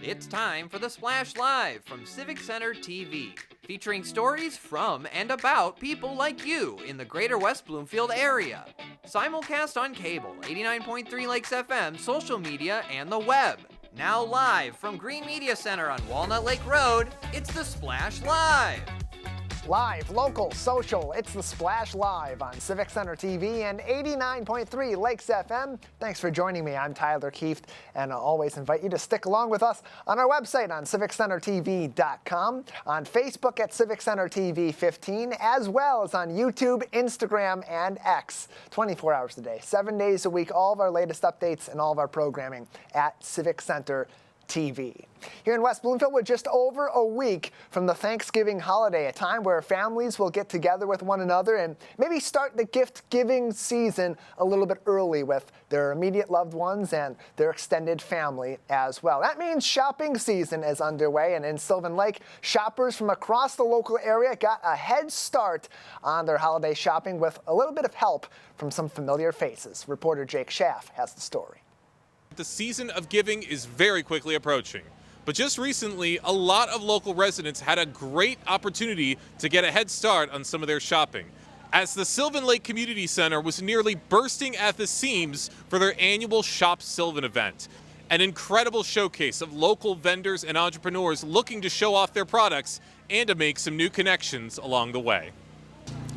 It's time for the Splash Live from Civic Center TV, featuring stories from and about people like you in the greater West Bloomfield area. Simulcast on cable, 89.3 Lakes FM, social media, and the web. Now live from Green Media Center on Walnut Lake Road, it's the Splash Live. Live, local, social, it's the Splash Live on Civic Center TV and 89.3 Lakes FM. Thanks for joining me. I'm Tyler Kieft, and I always invite you to stick along with us on our website on civiccentertv.com, on Facebook at Civic Center TV 15, as well as on YouTube, Instagram, and X, 24 hours a day, 7 days a week, all of our latest updates and all of our programming at Civic Center TV. Here in West Bloomfield, we're just over a week from the Thanksgiving holiday, a time where families will get together with one another and maybe start the gift-giving season a little bit early with their immediate loved ones and their extended family as well. That means shopping season is underway, and in Sylvan Lake, shoppers from across the local area got a head start on their holiday shopping with a little bit of help from some familiar faces. Reporter Jake Schaff has the story. The season of giving is very quickly approaching, but just recently, a lot of local residents had a great opportunity to get a head start on some of their shopping, as the Sylvan Lake Community Center was nearly bursting at the seams for their annual Shop Sylvan event, an incredible showcase of local vendors and entrepreneurs looking to show off their products and to make some new connections along the way.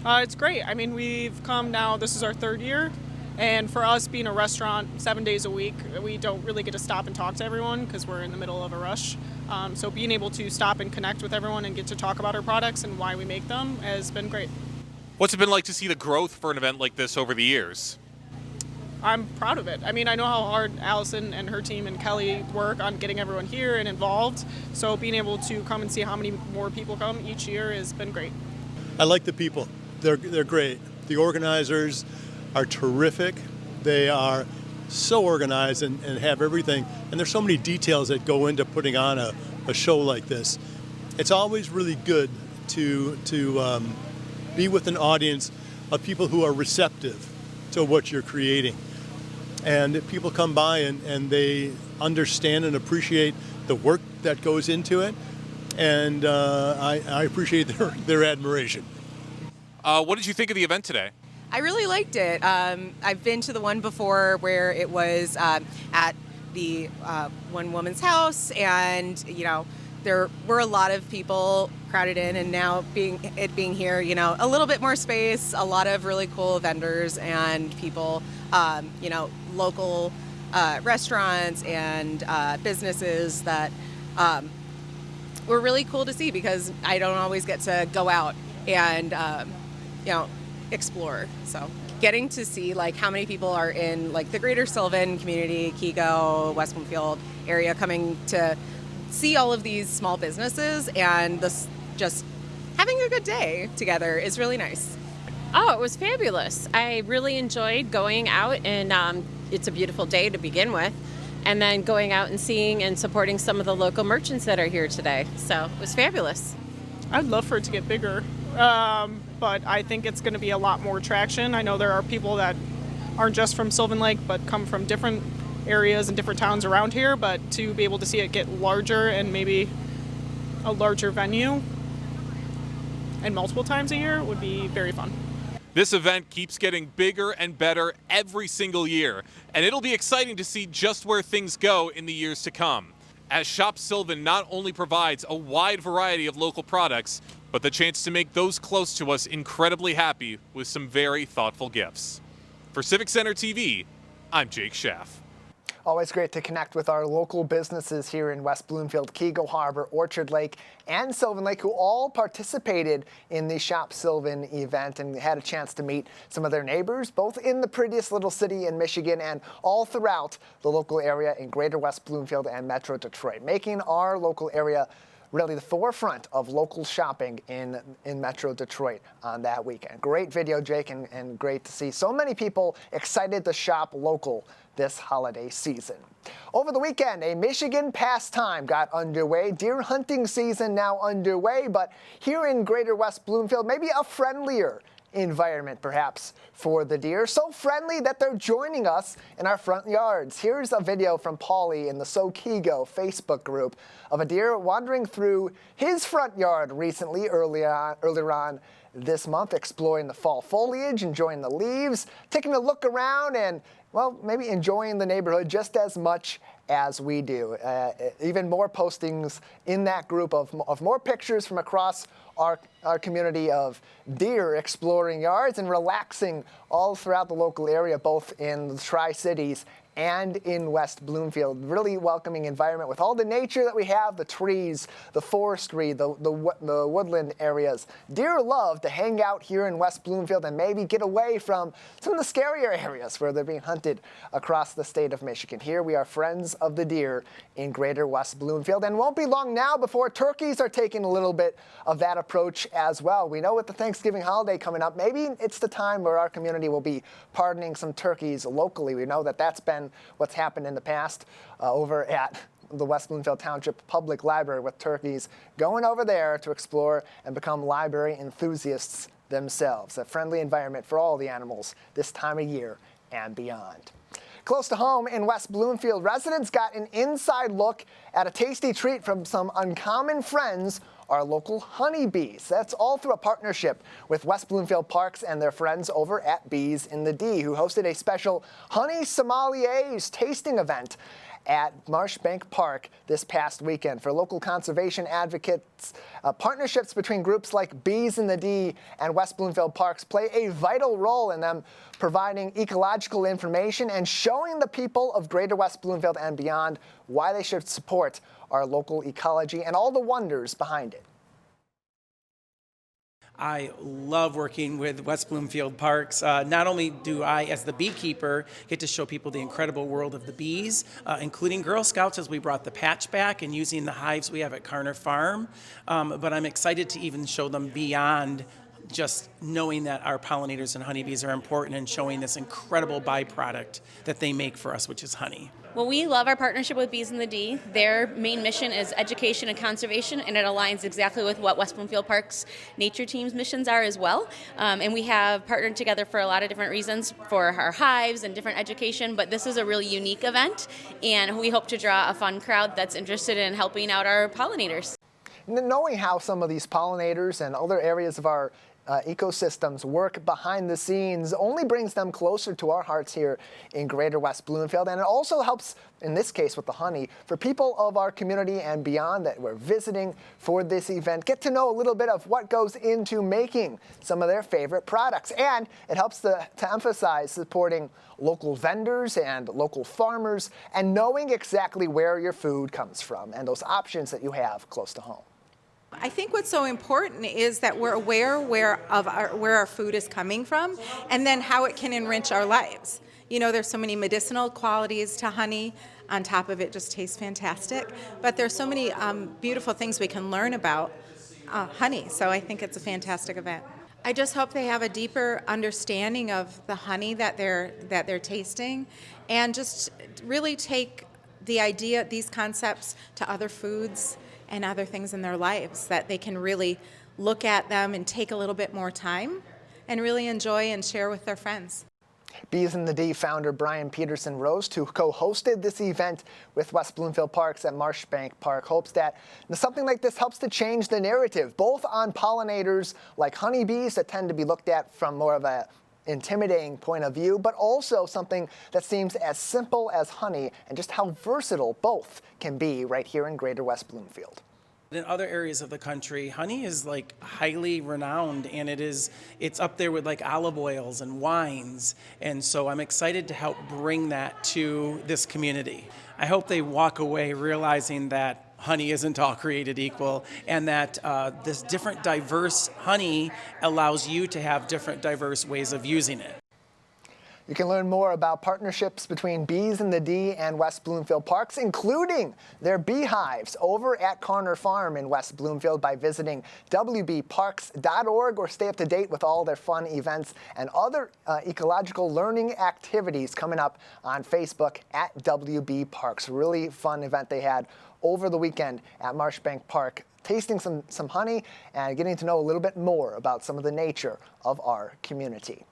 It's great. I mean, we've come now, this is our third year. And for us, being a restaurant 7 days a week, we don't really get to stop and talk to everyone because we're in the middle of a rush. So being able to stop and connect with everyone and get to talk about our products and why we make them has been great. What's it been like to see the growth for an event like this over the years? I'm proud of it. I mean, I know how hard Allison and her team and Kelly work on getting everyone here and involved. So being able to come and see how many more people come each year has been great. I like the people. They're great. The organizers are terrific. They are so organized and have everything. And there's so many details that go into putting on a show like this. It's always really good to be with an audience of people who are receptive to what you're creating. And people come by and they understand and appreciate the work that goes into it. And I appreciate their admiration. What did you think of the event today? I really liked it. I've been to the one before where it was at the one woman's house, and there were a lot of people crowded in, and now being here, a little bit more space, a lot of really cool vendors and people, local restaurants and businesses that were really cool to see because I don't always get to go out and explore. So getting to see how many people are in the greater Sylvan community, Kego, West Bloomfield area coming to see all of these small businesses and this just having a good day together is really nice. Oh, it was fabulous. I really enjoyed going out, and it's a beautiful day to begin with, and then going out and seeing and supporting some of the local merchants that are here today. So it was fabulous. I'd love for it to get bigger. But I think it's going to be a lot more traction. I know there are people that aren't just from Sylvan Lake, but come from different areas and different towns around here. But to be able to see it get larger and maybe a larger venue and multiple times a year would be very fun. This event keeps getting bigger and better every single year, and it'll be exciting to see just where things go in the years to come, as Shop Sylvan not only provides a wide variety of local products, but the chance to make those close to us incredibly happy with some very thoughtful gifts. For Civic Center TV, I'm Jake Schaff. Always great to connect with our local businesses here in West Bloomfield, Kego Harbor, Orchard Lake, and Sylvan Lake, who all participated in the Shop Sylvan event and had a chance to meet some of their neighbors, both in the prettiest little city in Michigan and all throughout the local area in greater West Bloomfield and Metro Detroit, making our local area really the forefront of local shopping in Metro Detroit on that weekend. Great video, Jake, and great to see so many people excited to shop local this holiday season. Over the weekend, a Michigan pastime got underway. Deer hunting season now underway, but here in greater West Bloomfield, maybe a friendlier environment, perhaps, for the deer. So friendly that they're joining us in our front yards. Here's a video from Paulie in the Sokigo Facebook group of a deer wandering through his front yard recently, earlier on this month, exploring the fall foliage, enjoying the leaves, taking a look around, and, well, maybe enjoying the neighborhood just as much as we do. Even more postings in that group of more pictures from across our community of deer exploring yards and relaxing all throughout the local area, both in the Tri-Cities and in West Bloomfield. Really welcoming environment with all the nature that we have, the trees, the forestry, the woodland areas. Deer love to hang out here in West Bloomfield and maybe get away from some of the scarier areas where they're being hunted across the state of Michigan. Here we are friends of the deer in greater West Bloomfield, and won't be long now before turkeys are taking a little bit of that approach as well. We know with the Thanksgiving holiday coming up, maybe it's the time where our community will be pardoning some turkeys locally. We know that that's been what's happened in the past over at the West Bloomfield Township Public Library, with turkeys going over there to explore and become library enthusiasts themselves. A friendly environment for all the animals this time of year and beyond. Close to home in West Bloomfield, residents got an inside look at a tasty treat from some uncommon friends, our local honeybees. That's all through a partnership with West Bloomfield Parks and their friends over at Bees in the D, who hosted a special honey sommeliers tasting event at Marshbank Park this past weekend. For local conservation advocates, partnerships between groups like Bees in the D and West Bloomfield Parks play a vital role in them providing ecological information and showing the people of greater West Bloomfield and beyond why they should support our local ecology and all the wonders behind it. I love working with West Bloomfield Parks. Not only do I, as the beekeeper, get to show people the incredible world of the bees, including Girl Scouts as we brought the patch back and using the hives we have at Carner Farm, but I'm excited to even show them beyond just knowing that our pollinators and honeybees are important and showing this incredible byproduct that they make for us, which is honey. Well, we love our partnership with Bees in the D. Their main mission is education and conservation, and it aligns exactly with what West Bloomfield Park's nature team's missions are as well. And we have partnered together for a lot of different reasons for our hives and different education, but this is a really unique event, and we hope to draw a fun crowd that's interested in helping out our pollinators. Knowing how some of these pollinators and other areas of our ecosystems work behind the scenes only brings them closer to our hearts here in greater West Bloomfield, and it also helps, in this case with the honey, for people of our community and beyond that we're visiting for this event get to know a little bit of what goes into making some of their favorite products, and it helps to emphasize supporting local vendors and local farmers and knowing exactly where your food comes from and those options that you have close to home. I think what's so important is that we're aware where our food is coming from and then how it can enrich our lives. You know, there's so many medicinal qualities to honey. On top of it, just tastes fantastic. But there's so many beautiful things we can learn about honey. So I think it's a fantastic event. I just hope they have a deeper understanding of the honey that they're tasting, and just really take these concepts to other foods and other things in their lives, that they can really look at them and take a little bit more time and really enjoy and share with their friends. Bees in the D founder Brian Peterson Rose, who co-hosted this event with West Bloomfield Parks at Marshbank Park, hopes that something like this helps to change the narrative, both on pollinators like honeybees that tend to be looked at from more of a intimidating point of view, but also something that seems as simple as honey and just how versatile both can be right here in greater West Bloomfield. In other areas of the country, honey is like highly renowned, and it's up there with like olive oils and wines. And so I'm excited to help bring that to this community. I hope they walk away realizing that honey isn't all created equal, and that this different diverse honey allows you to have different diverse ways of using it. You can learn more about partnerships between Bees in the D and West Bloomfield Parks, including their beehives over at Carner Farm in West Bloomfield, by visiting wbparks.org, or stay up to date with all their fun events and other ecological learning activities coming up on Facebook at WB Parks. Really fun event they had over the weekend at Marshbank Park tasting some honey and getting to know a little bit more about some of the nature of our community.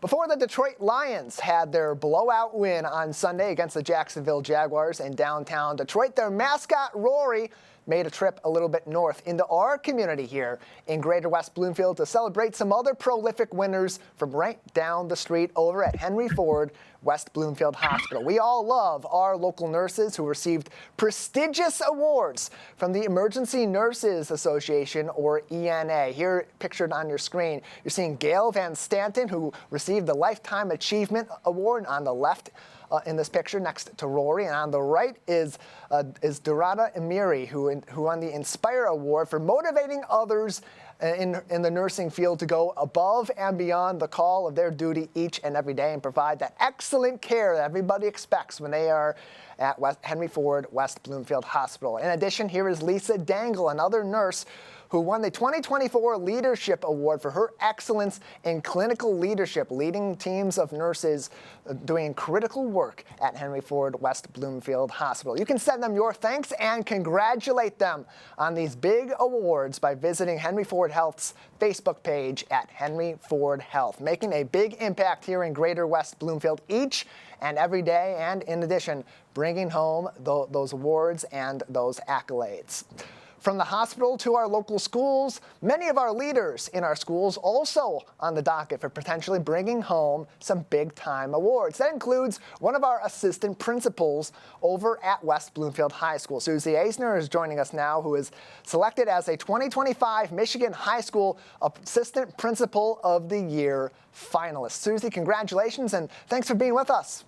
Before the Detroit Lions had their blowout win on Sunday against the Jacksonville Jaguars in downtown Detroit, their mascot, Rory, made a trip a little bit north into our community here in Greater West Bloomfield to celebrate some other prolific winners from right down the street over at Henry Ford West Bloomfield Hospital. We all love our local nurses who received prestigious awards from the Emergency Nurses Association, or ENA. Here pictured on your screen, you're seeing Gail Van Stanton, who received the Lifetime Achievement Award on the left in this picture next to Rory, and on the right is Dorada Emiri, who won the Inspire Award for motivating others in the nursing field to go above and beyond the call of their duty each and every day and provide that excellent care that everybody expects when they are at Henry Ford West Bloomfield Hospital. In addition, here is Lisa Dangle, another nurse who won the 2024 Leadership Award for her excellence in clinical leadership, leading teams of nurses doing critical work at Henry Ford West Bloomfield Hospital. You can send them your thanks and congratulate them on these big awards by visiting Henry Ford Health's Facebook page at Henry Ford Health, making a big impact here in Greater West Bloomfield each and every day, and in addition, bringing home those awards and those accolades. From the hospital to our local schools, many of our leaders in our schools also on the docket for potentially bringing home some big-time awards. That includes one of our assistant principals over at West Bloomfield High School. Susie Eisner is joining us now, who is selected as a 2025 Michigan High School Assistant Principal of the Year finalist. Susie, congratulations, and thanks for being with us.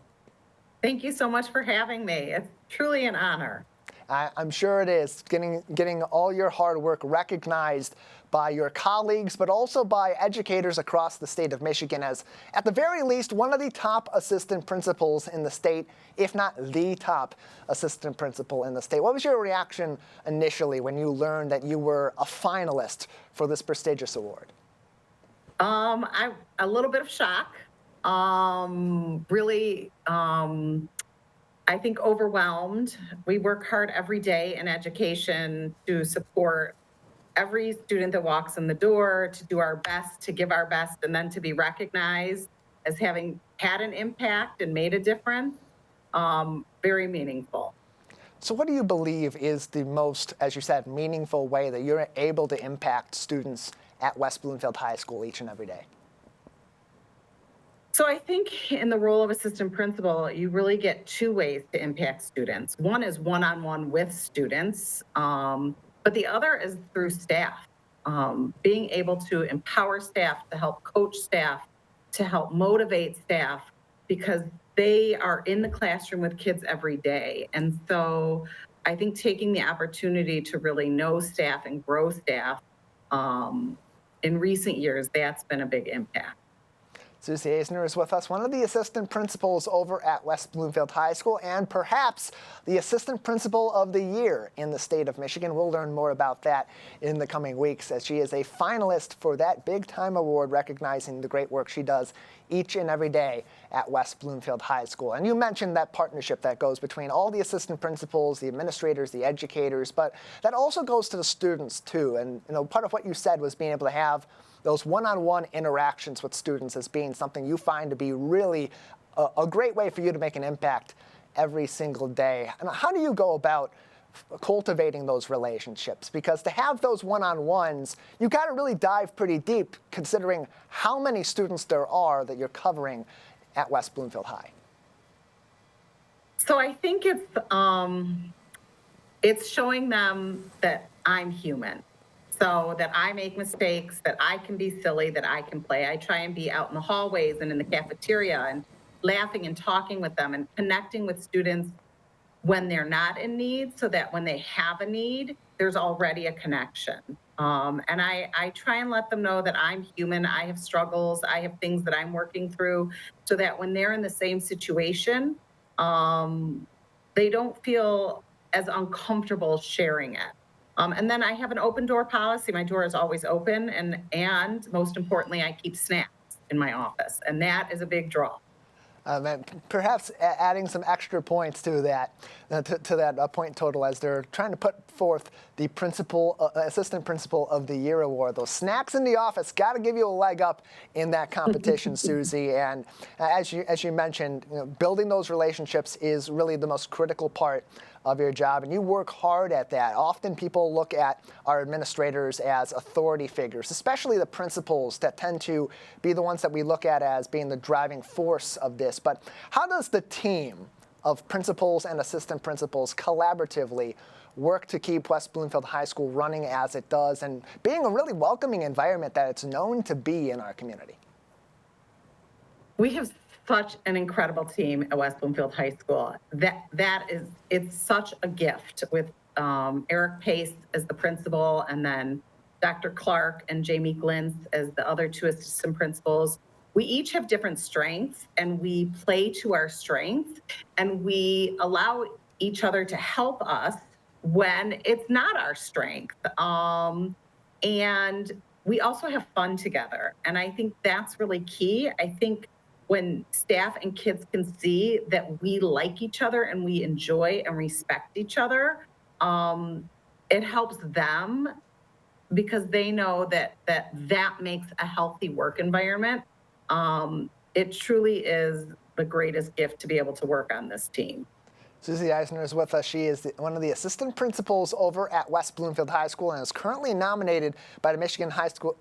Thank you so much for having me. It's truly an honor. I'm sure it is, getting all your hard work recognized by your colleagues, but also by educators across the state of Michigan as, at the very least, one of the top assistant principals in the state, if not the top assistant principal in the state. What was your reaction initially when you learned that you were a finalist for this prestigious award? A little bit of shock. I think overwhelmed. We work hard every day in education to support every student that walks in the door, to do our best, to give our best, and then to be recognized as having had an impact and made a difference. Very meaningful. So what do you believe is the most, as you said, meaningful way that you're able to impact students at West Bloomfield High School each and every day? So I think in the role of assistant principal, you really get two ways to impact students. One is one-on-one with students, but the other is through staff. Being able to empower staff, to help coach staff, to help motivate staff, because they are in the classroom with kids every day. And so I think taking the opportunity to really know staff and grow staff, in recent years, that's been a big impact. Susie Eisner is with us, one of the assistant principals over at West Bloomfield High School, and perhaps the assistant principal of the year in the state of Michigan. We'll learn more about that in the coming weeks, as she is a finalist for that big-time award recognizing the great work she does each and every day at West Bloomfield High School. And you mentioned that partnership that goes between all the assistant principals, the administrators, the educators, but that also goes to the students too. And part of what you said was being able to have those one-on-one interactions with students as being something you find to be really a great way for you to make an impact every single day. And how do you go about cultivating those relationships? Because to have those one-on-ones, you got to really dive pretty deep, considering how many students there are that you're covering at West Bloomfield High. So I think it's showing them that I'm human. So that I make mistakes, that I can be silly, that I can play. I try and be out in the hallways and in the cafeteria and laughing and talking with them and connecting with students when they're not in need, so that when they have a need, there's already a connection. And I try and let them know that I'm human, I have struggles, I have things that I'm working through, so that when they're in the same situation, they don't feel as uncomfortable sharing it. And then I have an open door policy. My door is always open. And most importantly, I keep snacks in my office. And that is a big draw. And perhaps adding some extra points to that point total as they're trying to put forth the assistant principal of the year award. Those snacks in the office got to give you a leg up in that competition, Susie. And as you mentioned, building those relationships is really the most critical part of your job, and you work hard at that. Often people look at our administrators as authority figures, especially the principals that tend to be the ones that we look at as being the driving force of this. But how does the team of principals and assistant principals collaboratively work to keep West Bloomfield High School running as it does and being a really welcoming environment that it's known to be in our community? We have such an incredible team at West Bloomfield High School. It's such a gift with Eric Pace as the principal, and then Dr. Clark and Jamie Glintz as the other two assistant principals. We each have different strengths, and we play to our strengths, and we allow each other to help us when it's not our strength. And we also have fun together, and I think that's really key. I think when staff and kids can see that we like each other and we enjoy and respect each other, it helps them because they know that makes a healthy work environment. It truly is the greatest gift to be able to work on this team. Susie Eisner is with us. She is one of the assistant principals over at West Bloomfield High School and is currently nominated by the Michigan High School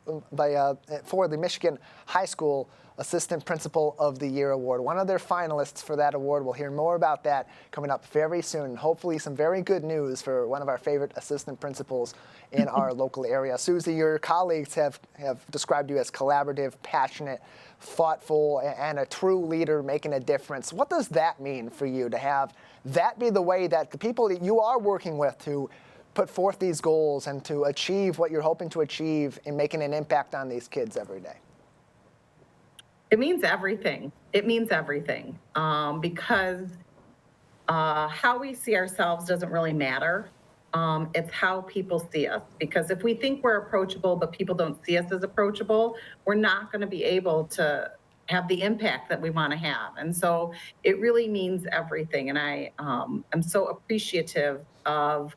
for the Michigan High School Assistant Principal of the Year Award. One of their finalists for that award. We'll hear more about that coming up very soon. Hopefully some very good news for one of our favorite assistant principals in our local area. Susie, your colleagues have described you as collaborative, passionate, thoughtful, and a true leader making a difference. What does that mean for you to have that be the way that the people that you are working with to put forth these goals and to achieve what you're hoping to achieve in making an impact on these kids every day? It means everything. It means everything because how we see ourselves doesn't really matter. It's how people see us. Because if we think we're approachable, but people don't see us as approachable, we're not going to be able to have the impact that we want to have. And so it really means everything. And I am so appreciative of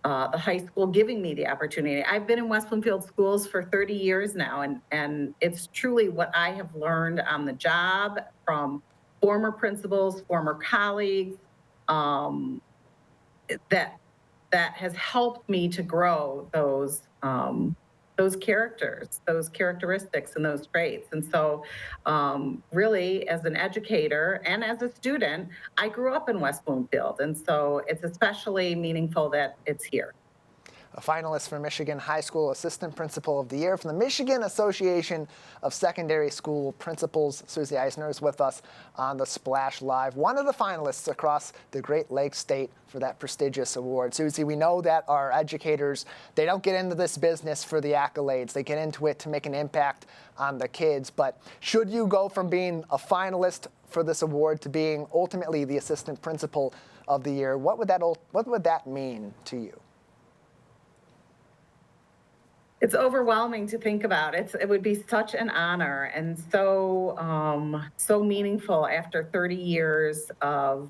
the high school giving me the opportunity. I've been in West Bloomfield schools for 30 years now, and it's truly what I have learned on the job from former principals, former colleagues, that has helped me to grow those characters, those characteristics, and those traits. And so really, as an educator and as a student, I grew up in West Bloomfield. And so it's especially meaningful that it's here. A finalist for Michigan High School Assistant Principal of the Year from the Michigan Association of Secondary School Principals. Susie Eisner is with us on the Splash Live, one of the finalists across the Great Lakes State for that prestigious award. Susie, we know that our educators, they don't get into this business for the accolades. They get into it to make an impact on the kids. But should you go from being a finalist for this award to being ultimately the Assistant Principal of the Year, what would that mean to you? It's overwhelming to think about. It would be such an honor and so meaningful after 30 years of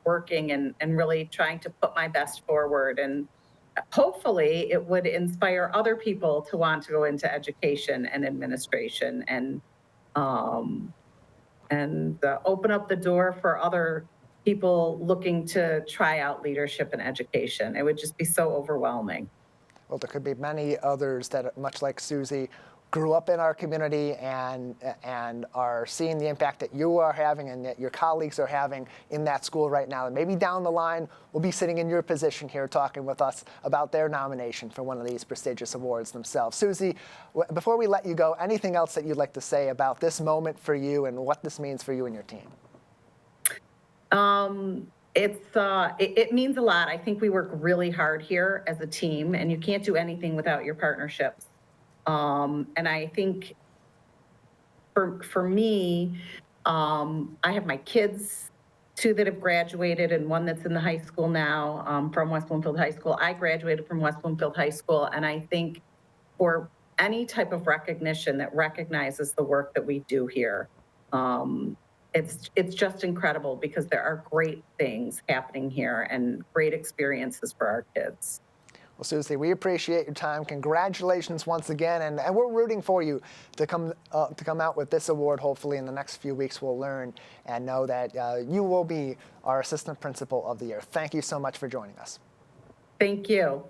working and really trying to put my best forward. And hopefully it would inspire other people to want to go into education and administration and open up the door for other people looking to try out leadership and education. It would just be so overwhelming. Well, there could be many others that, much like Susie, grew up in our community and are seeing the impact that you are having and that your colleagues are having in that school right now. And maybe down the line, we'll be sitting in your position here talking with us about their nomination for one of these prestigious awards themselves. Susie, before we let you go, anything else that you'd like to say about this moment for you and what this means for you and your team? It means a lot. I think we work really hard here as a team, and you can't do anything without your partnerships. And I think for me, I have my kids, 2 that have graduated and 1 that's in the high school now from West Bloomfield High School. I graduated from West Bloomfield High School, and I think for any type of recognition that recognizes the work that we do here, it's just incredible because there are great things happening here and great experiences for our kids. Well, Susie, we appreciate your time. Congratulations once again, and we're rooting for you to come out with this award. Hopefully, in the next few weeks, we'll learn and know that you will be our Assistant Principal of the Year. Thank you so much for joining us. Thank you.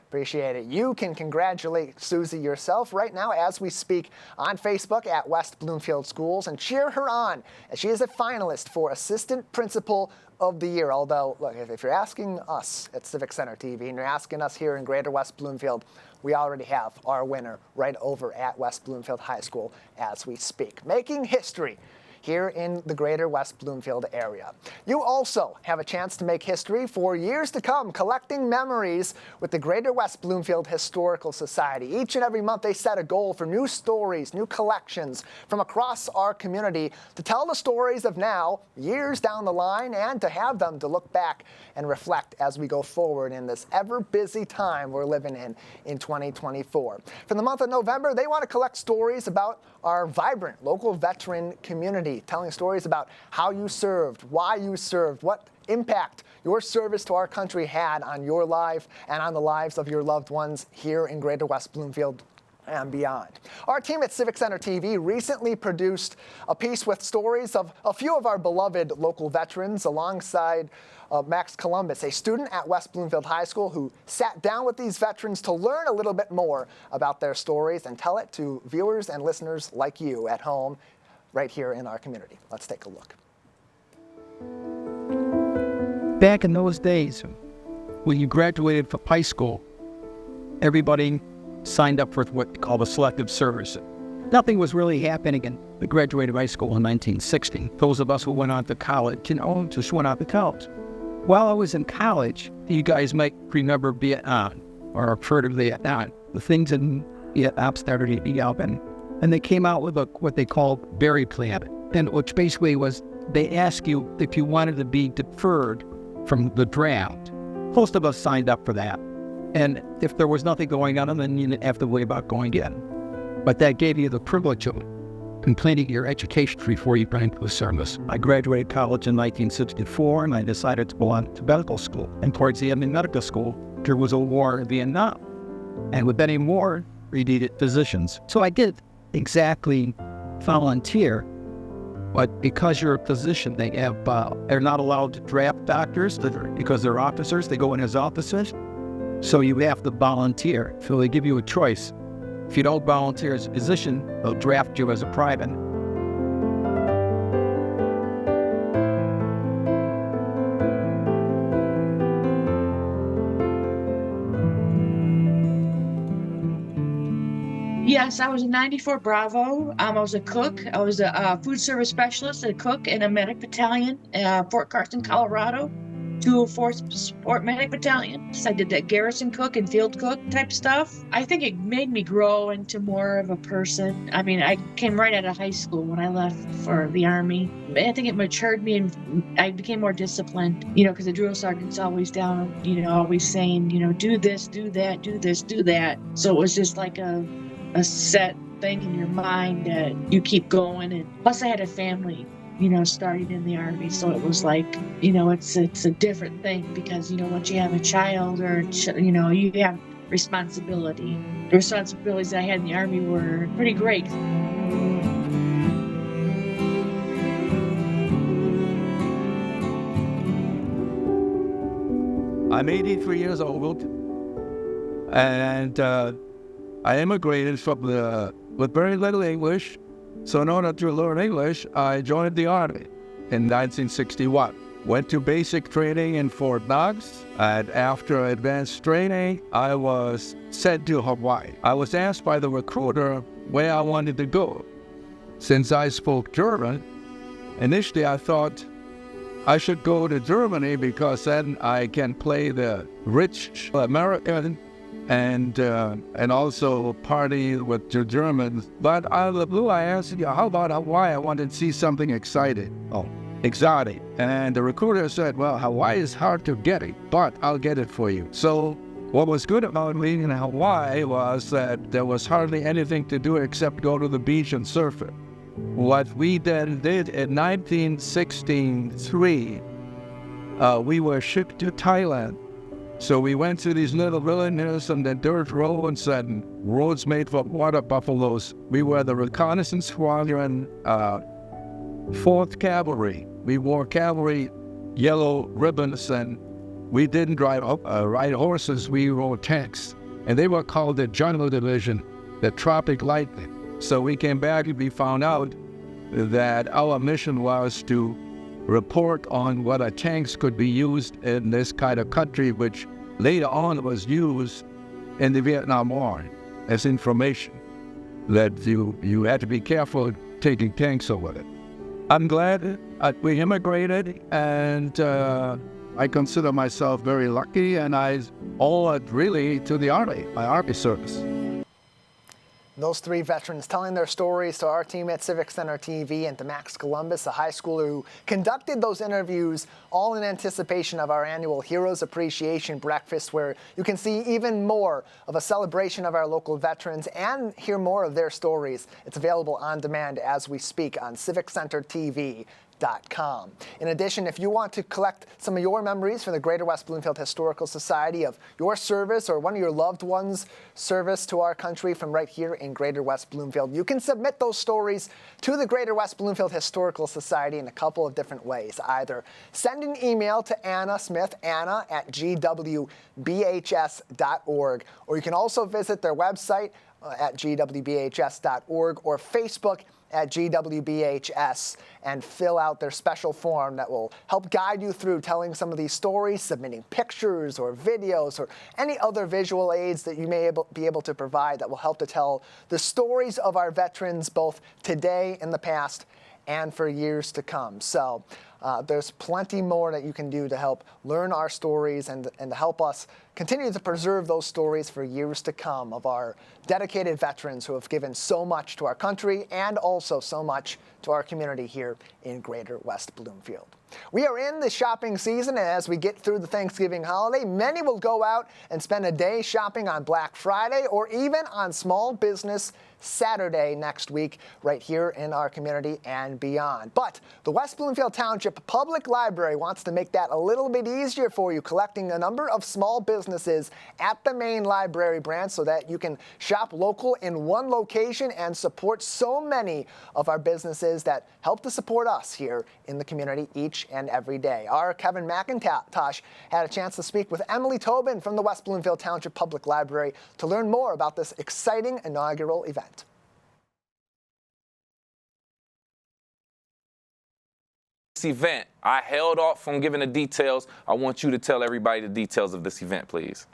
Appreciate it. You can congratulate Susie yourself right now as we speak on Facebook at West Bloomfield Schools and cheer her on as she is a finalist for Assistant Principal of the Year. Although, look, if you're asking us at Civic Center TV and you're asking us here in Greater West Bloomfield, we already have our winner right over at West Bloomfield High School as we speak, making history here in the Greater West Bloomfield area. You also have a chance to make history for years to come, collecting memories with the Greater West Bloomfield Historical Society. Each and every month they set a goal for new stories, new collections from across our community to tell the stories of now, years down the line, and to have them to look back and reflect as we go forward in this ever-busy time we're living in 2024. For the month of November, they want to collect stories about our vibrant local veteran community, telling stories about how you served, why you served, what impact your service to our country had on your life and on the lives of your loved ones here in Greater West Bloomfield and beyond. Our team at Civic Center TV recently produced a piece with stories of a few of our beloved local veterans alongside Max Columbus, a student at West Bloomfield High School who sat down with these veterans to learn a little bit more about their stories and tell it to viewers and listeners like you at home right here in our community. Let's take a look. Back in those days, when you graduated from high school, everybody signed up for what we call the selective service. Nothing was really happening in the graduated high school in 1960. Those of us who went on to college, just went on to college. While I was in college, you guys might remember Vietnam or have heard of Vietnam. The things in Vietnam started heating up, and they came out with what they called Berry Plan, and which basically was they asked you if you wanted to be deferred from the draft. Most of us signed up for that. And if there was nothing going on, then you didn't have to worry about going in. But that gave you the privilege of completing your education before you went into the service. I graduated college in 1964, and I decided to go on to medical school. And towards the end of medical school, there was a war in Vietnam. And with any war, we needed physicians. So I did exactly volunteer, but because you're a physician, they're not allowed to draft doctors because they're officers. They go in as officers. So you have to volunteer. So they give you a choice. If you don't volunteer as a physician, they'll draft you as a private. Yes, I was a 94 Bravo. I was a cook. I was a food service specialist, a cook in a medic battalion, Fort Carson, Colorado. 204th Sport Medic Battalion. I did that garrison cook and field cook type stuff. I think it made me grow into more of a person. I mean, I came right out of high school when I left for the Army. I think it matured me and I became more disciplined, because the drill sergeant's always down, always saying, do this, do that, do this, do that. So it was just like a set thing in your mind that you keep going. And plus I had a family, starting in the Army. So it was like, it's a different thing because, once you have a child or, you have responsibility. The responsibilities that I had in the Army were pretty great. I'm 83 years old, and I immigrated with very little English. So in order to learn English, I joined the Army in 1961. Went to basic training in Fort Knox, and after advanced training, I was sent to Hawaii. I was asked by the recruiter where I wanted to go. Since I spoke German, initially I thought I should go to Germany because then I can play the rich American and also party with the Germans. But out of the blue, I asked, how about Hawaii? I wanted to see something exciting. Exotic. And the recruiter said, well, Hawaii is hard to get it, but I'll get it for you. So what was good about being in Hawaii was that there was hardly anything to do except go to the beach and surf it. What we then did in 1963, we were shipped to Thailand. So we went to these little villages and the dirt roads and roads made for water buffaloes. We were the reconnaissance squadron, 4th Cavalry. We wore cavalry yellow ribbons, and we didn't ride horses, we rode tanks. And they were called the Jungle Division, the Tropic Lightning. So we came back and we found out that our mission was to report on whether tanks could be used in this kind of country, which later on was used in the Vietnam War as information that you had to be careful taking tanks over it. I'm glad we immigrated, and I consider myself very lucky, and I owe it really to the Army, my Army service. Those three veterans telling their stories to our team at Civic Center TV and to Max Columbus, a high schooler who conducted those interviews, all in anticipation of our annual Heroes Appreciation Breakfast, where you can see even more of a celebration of our local veterans and hear more of their stories. It's available on demand as we speak on CivicCenterTV.com. In addition, if you want to collect some of your memories from the Greater West Bloomfield Historical Society of your service or one of your loved ones' service to our country from right here in Greater West Bloomfield, you can submit those stories to the Greater West Bloomfield Historical Society in a couple of different ways. Either send an email to Anna Smith, anna@gwbhs.org, or you can also visit their website at gwbhs.org or Facebook at GWBHS and fill out their special form that will help guide you through telling some of these stories, submitting pictures or videos or any other visual aids that you may be able to provide that will help to tell the stories of our veterans both today, in the past, and for years to come. So there's plenty more that you can do to help learn our stories and to help us continue to preserve those stories for years to come of our dedicated veterans who have given so much to our country and also so much to our community here in Greater West Bloomfield. We are in the shopping season, and as we get through the Thanksgiving holiday, many will go out and spend a day shopping on Black Friday or even on Small Business Saturday next week right here in our community and beyond. But the West Bloomfield Township Public Library wants to make that a little bit easier for you, collecting a number of small businesses at the main library branch so that you can shop local in one location and support so many of our businesses that help to support us here in the community each and every day. Our Kevin McIntosh had a chance to speak with Emily Tobin from the West Bloomfield Township Public Library to learn more about this exciting inaugural event. This event, I held off from giving the details. I want you to tell everybody the details of this event, please.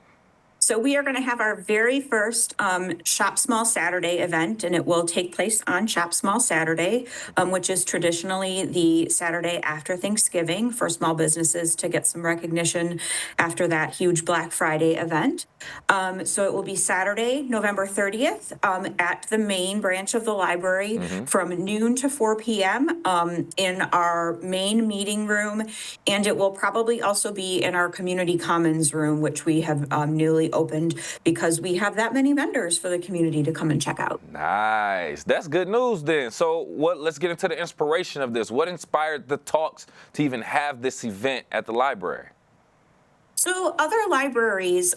So we are going to have our very first Shop Small Saturday event, and it will take place on Shop Small Saturday, which is traditionally the Saturday after Thanksgiving for small businesses to get some recognition after that huge Black Friday event. So it will be Saturday, November 30th at the main branch of the library from noon to 4 p.m. In our main meeting room, and it will probably also be in our community commons room, which we have newly opened because we have that many vendors for the community to come and check out. Nice. That's good news then. So let's get into the inspiration of this. What inspired the talks to even have this event at the library? So other libraries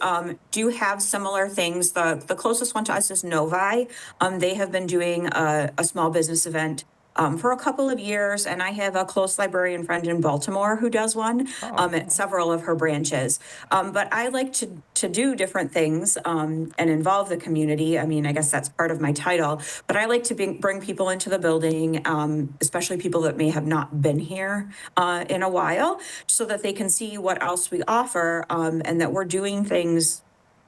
do have similar things. The closest one to us is Novi. They have been doing a small business event for a couple of years, and I have a close librarian friend in Baltimore who does one at several of her branches. But I like to do different things and involve the community. I mean, I guess that's part of my title, but I like to bring people into the building, especially people that may have not been here in a while, so that they can see what else we offer and that we're doing things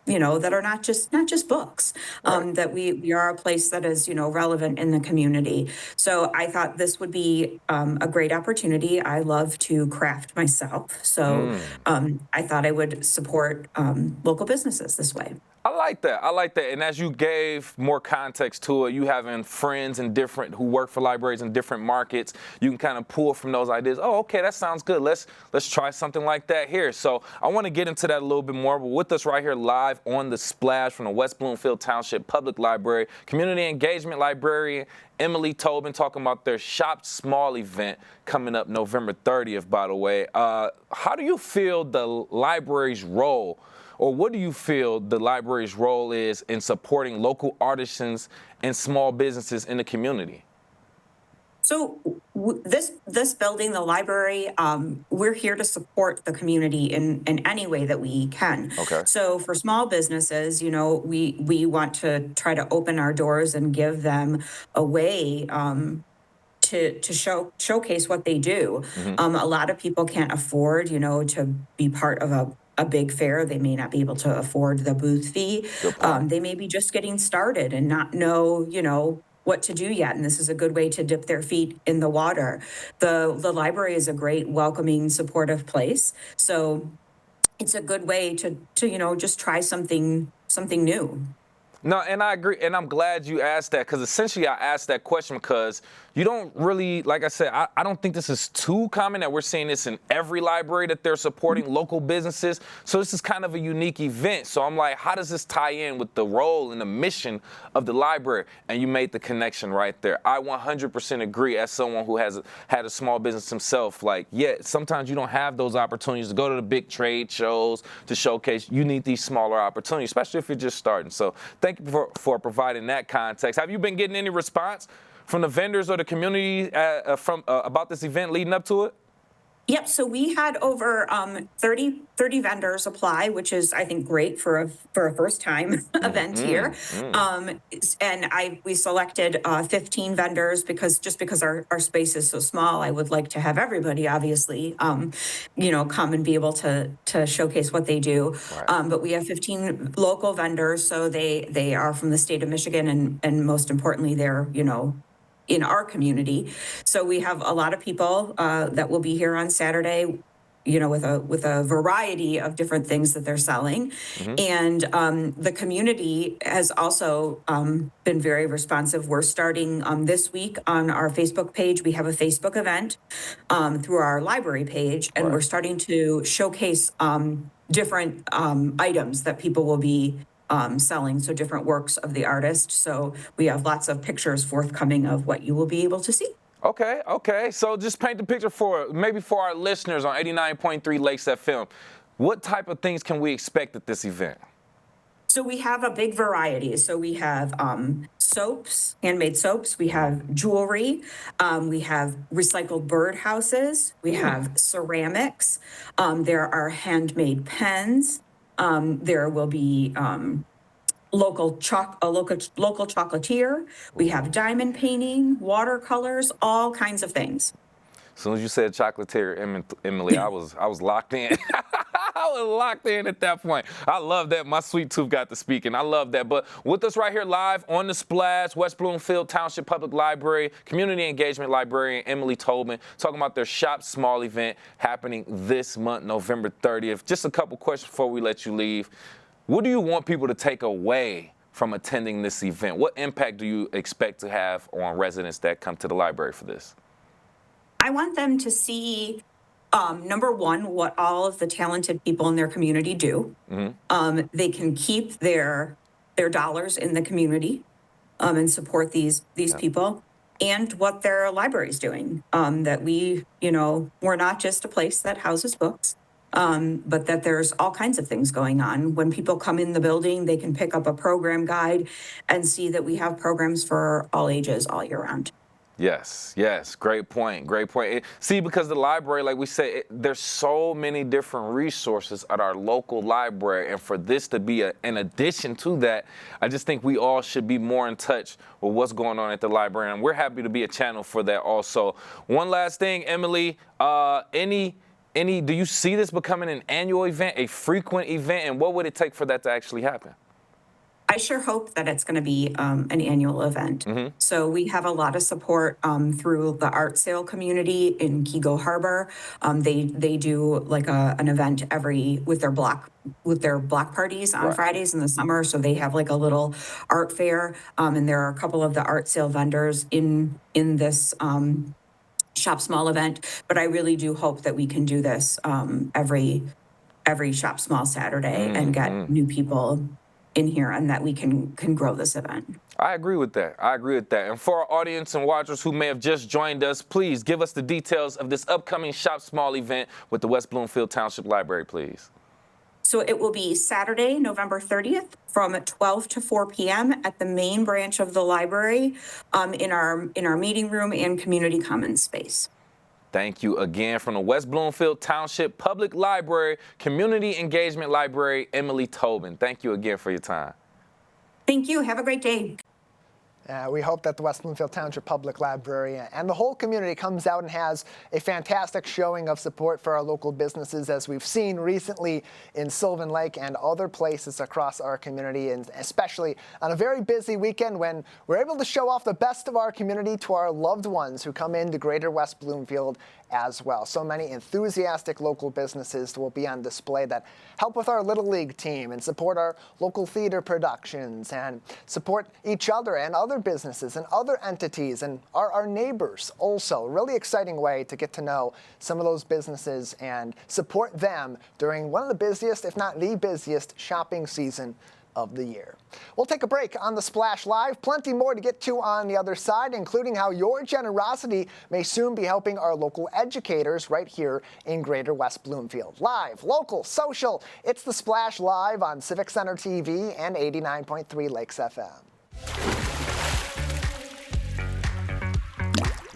that are not just books, that we are a place that is, relevant in the community. So I thought this would be a great opportunity. I love to craft myself. So I thought I would support local businesses this way. I like that. I like that. And as you gave more context to it, you having friends in who work for libraries in different markets, you can kind of pull from those ideas. Oh, okay, that sounds good. Let's try something like that here. So I want to get into that a little bit more. But with us right here live on the Splash from the West Bloomfield Township Public Library, community engagement librarian Emily Tobin, talking about their Shop Small event coming up November 30th, by the way. How do you feel the library's role, or what do you feel the library's role is in supporting local artisans and small businesses in the community? So this building, the library, we're here to support the community in any way that we can. Okay. So for small businesses, we want to try to open our doors and give them a way to showcase what they do. A lot of people can't afford, to be part of a big fair. They may not be able to afford the booth fee. They may be just getting started and not know, what to do yet. And this is a good way to dip their feet in the water. The library is a great, welcoming, supportive place. So it's a good way to just try something new. No, and I agree, and I'm glad you asked that, because essentially I asked that question because you don't really, like I said, I don't think this is too common that we're seeing this in every library, that they're supporting local businesses. So this is kind of a unique event. So I'm like, how does this tie in with the role and the mission of the library? And you made the connection right there. I 100% agree, as someone who has had a small business himself. Like, yeah, sometimes you don't have those opportunities to go to the big trade shows to showcase. You need these smaller opportunities, especially if you're just starting. So thank you for providing that context. Have you been getting any response from the vendors or the community about this event leading up to it? Yep. So we had over 30 vendors apply, which is, I think, great for a first time event here. And we selected 15 vendors because our space is so small. I would like to have everybody, obviously, come and be able to showcase what they do. Right. But we have 15 local vendors, so they are from the state of Michigan, and most importantly, they're in our community. So we have a lot of people that will be here on Saturday, with a variety of different things that they're selling. And the community has also been very responsive. We're starting this week on our Facebook page. We have a Facebook event through our library page, and we're starting to showcase different items that people will be selling, so different works of the artist. So we have lots of pictures forthcoming of what you will be able to see. Okay. So just paint the picture for our listeners on 89.3 Lakes FM. What type of things can we expect at this event? So we have a big variety. So we have soaps, handmade soaps. We have jewelry. We have recycled birdhouses. We have ceramics. There are handmade pens. There will be local chocolatier. We have diamond painting, watercolors, all kinds of things. As soon as you said chocolatier, Emily, I was locked in. I was locked in at that point. I love that. My sweet tooth got to speaking. I love that. But with us right here live on the Splash, West Bloomfield Township Public Library, community engagement librarian Emily Tobin, talking about their Shop Small event happening this month, November 30th. Just a couple questions before we let you leave. What do you want people to take away from attending this event? What impact do you expect to have on residents that come to the library for this? I want them to see, number one, what all of the talented people in their community do. They can keep their dollars in the community and support these people, and what their library is doing. That we're not just a place that houses books, but that there's all kinds of things going on. When people come in the building, they can pick up a program guide and see that we have programs for all ages all year round. Yes. Great point. See, because the library, like we said, there's so many different resources at our local library. And for this to be an addition to that, I just think we all should be more in touch with what's going on at the library. And we're happy to be a channel for that also. One last thing, Emily, do you see this becoming an annual event, a frequent event? And what would it take for that to actually happen? I sure hope that it's going to be an annual event. So we have a lot of support through the art sale community in Kego Harbor. They do like an event with their block parties on Fridays in the summer. So they have like a little art fair, and there are a couple of the art sale vendors in this Shop Small event. But I really do hope that we can do this every Shop Small Saturday and get new people in here, and that we can grow this event. I agree with that. And for our audience and watchers who may have just joined us, please give us the details of this upcoming Shop Small event with the West Bloomfield Township Library, please. So it will be Saturday, November 30th from 12 to 4 p.m. at the main branch of the library in our meeting room and community commons space. Thank you again from the West Bloomfield Township Public Library, Community Engagement Library, Emily Tobin. Thank you again for your time. Thank you. Have a great day. We hope that the West Bloomfield Township Public Library and the whole community comes out and has a fantastic showing of support for our local businesses, as we've seen recently in Sylvan Lake and other places across our community, and especially on a very busy weekend when we're able to show off the best of our community to our loved ones who come into Greater West Bloomfield as well. So many enthusiastic local businesses will be on display that help with our Little League team and support our local theater productions and support each other and other businesses and other entities and our neighbors also. Really exciting way to get to know some of those businesses and support them during one of the busiest, if not the busiest, shopping season of the year. We'll take a break on the Splash Live. Plenty more to get to on the other side, including how your generosity may soon be helping our local educators right here in Greater West Bloomfield. Live, local, social, it's the Splash Live on Civic Center TV and 89.3 Lakes FM.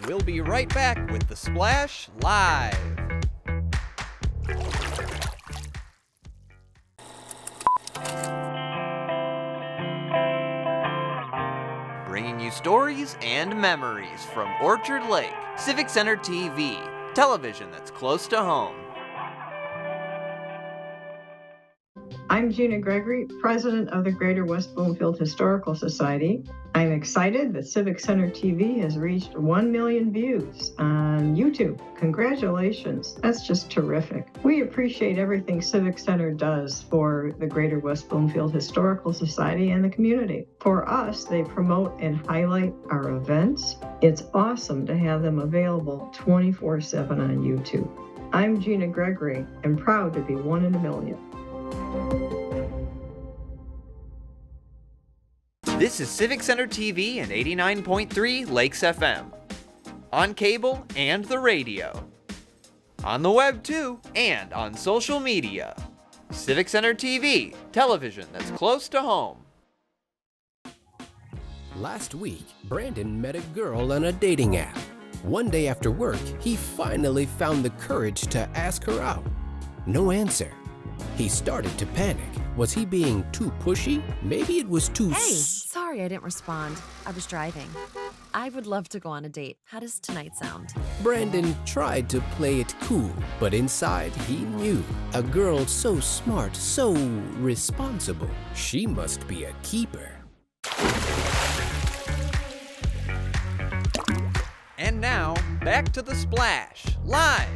We'll be right back with the Splash Live. Bringing you stories and memories from Orchard Lake, Civic Center TV, television that's close to home. I'm Gina Gregory, president of the Greater West Bloomfield Historical Society. I'm excited that Civic Center TV has reached 1 million views on YouTube. Congratulations. That's just terrific. We appreciate everything Civic Center does for the Greater West Bloomfield Historical Society and the community. For us, they promote and highlight our events. It's awesome to have them available 24/7 on YouTube. I'm Gina Gregory and proud to be one in a million. This is Civic Center TV and 89.3 Lakes FM. On cable and the radio. On the web too, and on social media. Civic Center TV, television that's close to home. Last week, Brandon met a girl on a dating app. One day after work, he finally found the courage to ask her out. No answer. He started to panic. Was he being too pushy? Maybe it was too... Hey, sorry I didn't respond. I was driving. I would love to go on a date. How does tonight sound? Brandon tried to play it cool, but inside he knew. A girl so smart, so responsible. She must be a keeper. And now, back to the Splash, live.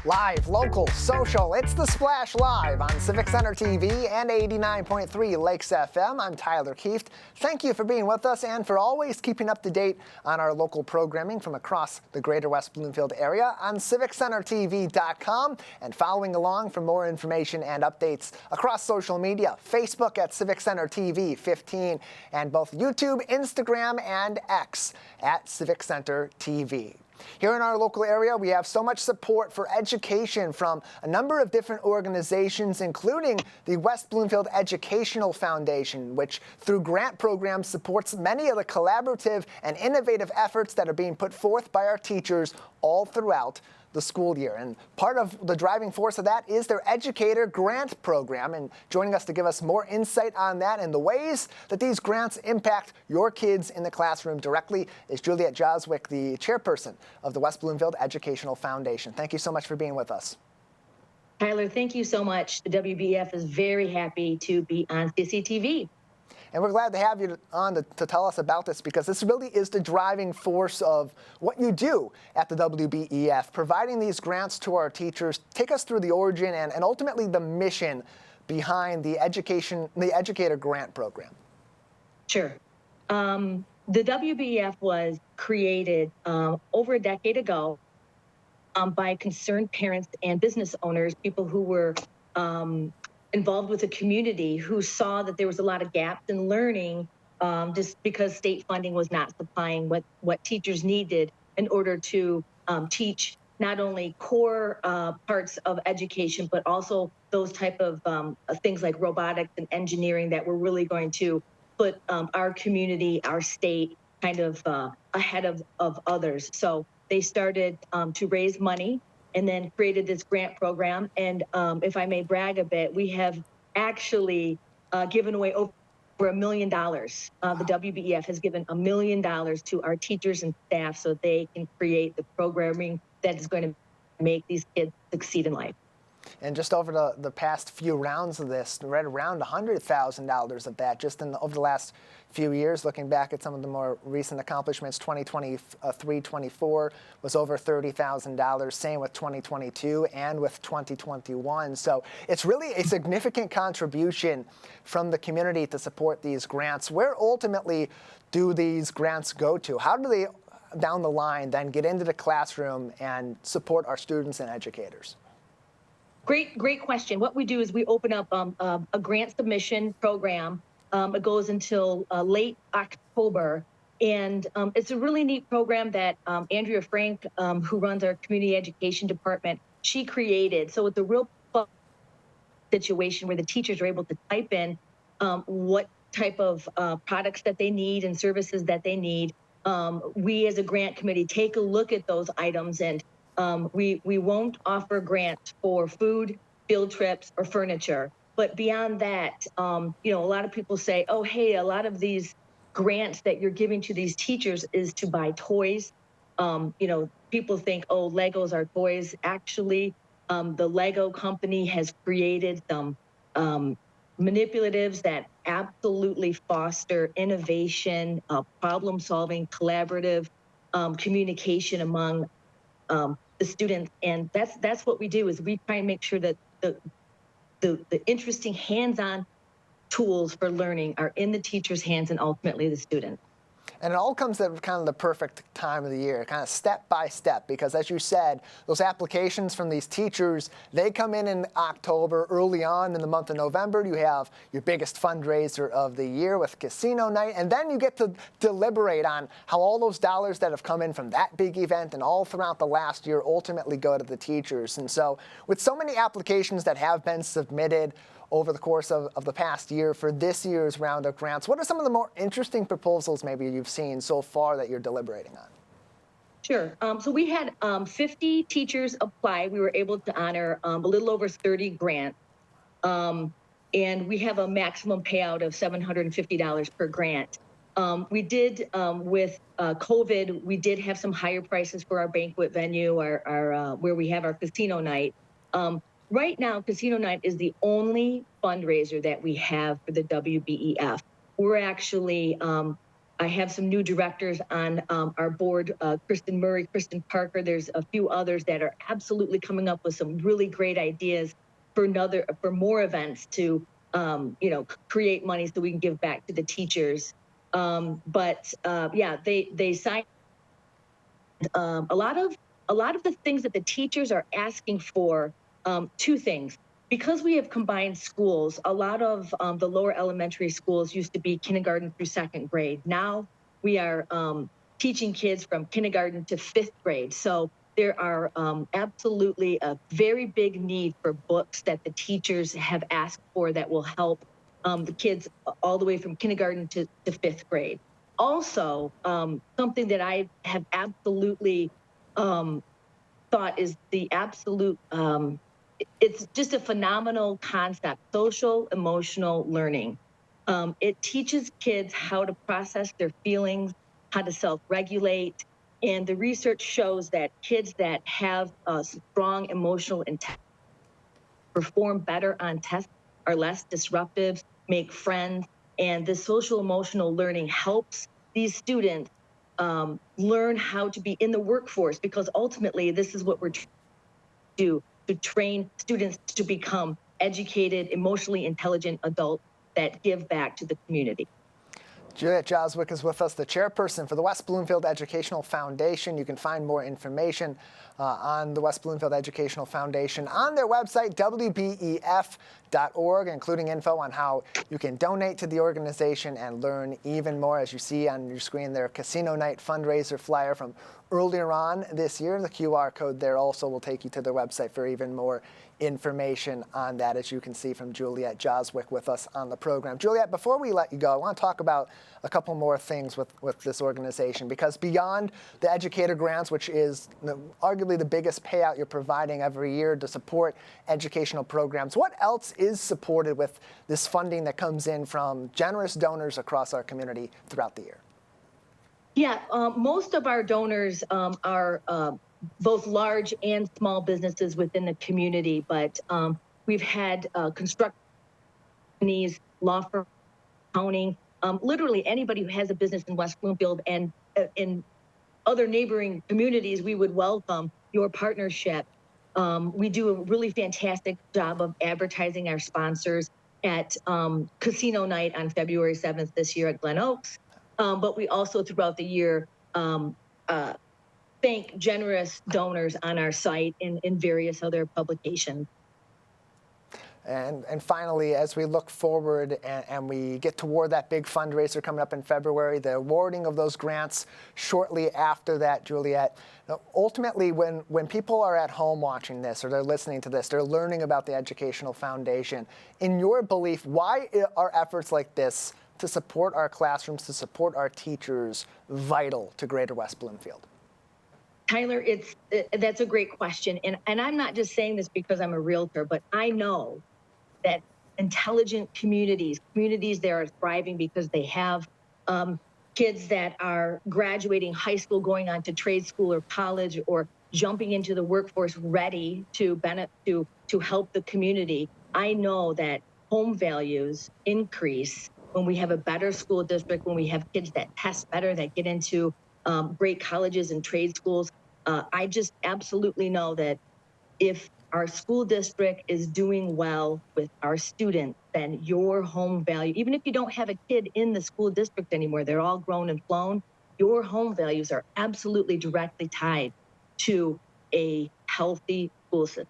Live, local, social, it's the Splash Live on Civic Center TV and 89.3 Lakes FM. I'm Tyler Kieft. Thank you for being with us and for always keeping up to date on our local programming from across the Greater West Bloomfield area on civiccentertv.com and following along for more information and updates across social media, Facebook at Civic Center TV 15 and both YouTube, Instagram, and X at Civic Center TV. Here in our local area, we have so much support for education from a number of different organizations, including the West Bloomfield Educational Foundation, which through grant programs supports many of the collaborative and innovative efforts that are being put forth by our teachers all throughout the school year. And part of the driving force of that is their Educator grant program. And joining us to give us more insight on that and the ways that these grants impact your kids in the classroom directly is Juliet Joswick, the chairperson of the West Bloomfield Educational Foundation. Thank you so much for being with us. Tyler, thank you so much. The WBF is very happy to be on CCTV. And we're glad to have you on to tell us about this, because this really is the driving force of what you do at the WBEF, providing these grants to our teachers. Take us through the origin and ultimately the mission behind the educator grant program. Sure. The WBEF was created over a decade ago by concerned parents and business owners, people who were involved with the community, who saw that there was a lot of gaps in learning just because state funding was not supplying what teachers needed in order to teach not only core parts of education, but also those type of things like robotics and engineering that were really going to put our community, our state, kind of ahead of others. So they started to raise money and then created this grant program. And if I may brag a bit, we have actually given away over $1 million. The WBEF has given $1 million to our teachers and staff so they can create the programming that is going to make these kids succeed in life. And just over the past few rounds of this, right around $100,000 of that, just over the last few years, looking back at some of the more recent accomplishments, 2023-24 was over $30,000, same with 2022 and with 2021. So it's really a significant contribution from the community to support these grants. Where ultimately do these grants go to? How do they, down the line, then get into the classroom and support our students and educators? Great question. What we do is we open up a grant submission program. It goes until late October. And it's a really neat program that Andrea Frank, who runs our community education department, she created. So it's a real situation where the teachers are able to type in what type of products that they need and services that they need. We as a grant committee take a look at those items, and we won't offer grants for food, field trips, or furniture. But beyond that, a lot of people say, oh, hey, a lot of these grants that you're giving to these teachers is to buy toys. People think, oh, Legos are toys. Actually, the Lego company has created some manipulatives that absolutely foster innovation, problem solving, collaborative communication among the students. And that's what we do, is we try and make sure that the interesting hands-on tools for learning are in the teacher's hands and ultimately the student. And it all comes at kind of the perfect time of the year, kind of step by step, because as you said, those applications from these teachers, they come in October. Early on in the month of November, you have your biggest fundraiser of the year with casino night, and then you get to deliberate on how all those dollars that have come in from that big event and all throughout the last year ultimately go to the teachers. And so with so many applications that have been submitted over the course of the past year for this year's round of grants, what are some of the more interesting proposals maybe you've seen so far that you're deliberating on? Sure. So we had 50 teachers apply. We were able to honor a little over 30 grants. And we have a maximum payout of $750 per grant. We did, with COVID, we did have some higher prices for our banquet venue, our where we have our casino night. Right now, Casino Night is the only fundraiser that we have for the WBEF. We're actually, I have some new directors on our board, Kristen Murray, Kristen Parker. There's a few others that are absolutely coming up with some really great ideas for more events to, create money so we can give back to the teachers. They signed a lot of the things that the teachers are asking for. Two things. Because we have combined schools, a lot of the lower elementary schools used to be kindergarten through second grade. Now we are teaching kids from kindergarten to fifth grade. So there are absolutely a very big need for books that the teachers have asked for that will help the kids all the way from kindergarten to fifth grade. Also, something that I have absolutely thought is the absolute it's just a phenomenal concept, social emotional learning. It teaches kids how to process their feelings, how to self-regulate. And the research shows that kids that have a strong emotional intelligence perform better on tests, are less disruptive, make friends, And the social emotional learning helps these students learn how to be in the workforce, because ultimately this is what we're trying to do, to train students to become educated, emotionally intelligent adults that give back to the community. Juliet Joswick is with us, the chairperson for the West Bloomfield Educational Foundation. You can find more information on the West Bloomfield Educational Foundation on their website, wbef.org, including info on how you can donate to the organization and learn even more. As you see on your screen, their Casino Night fundraiser flyer from earlier on this year. The QR code there also will take you to their website for even more information on that, as you can see from Juliet Joswick with us on the program. Juliet, before we let you go, I want to talk about a couple more things with this organization, because beyond the educator grants, which is arguably the biggest payout you're providing every year to support educational programs, what else is supported with this funding that comes in from generous donors across our community throughout the year? Yeah, most of our donors are both large and small businesses within the community, but we've had construction companies, law firms, accounting, literally anybody who has a business in West Bloomfield and in other neighboring communities. We would welcome your partnership. We do a really fantastic job of advertising our sponsors at Casino Night on February 7th this year at Glen Oaks. But we also throughout the year thank generous donors on our site and in various other publications. And finally, as we look forward and we get toward that big fundraiser coming up in February, the awarding of those grants shortly after that, Juliet, ultimately when people are at home watching this or they're listening to this, they're learning about the Educational Foundation. In your belief, why are efforts like this to support our classrooms, to support our teachers, vital to Greater West Bloomfield? Tyler, that's a great question. And I'm not just saying this because I'm a realtor, but I know that intelligent communities that are thriving because they have kids that are graduating high school, going on to trade school or college, or jumping into the workforce ready to help the community. I know that home values increase when we have a better school district, when we have kids that test better, that get into great colleges and trade schools. I just absolutely know that if our school district is doing well with our students, then your home value, even if you don't have a kid in the school district anymore, they're all grown and flown, your home values are absolutely directly tied to a healthy school system.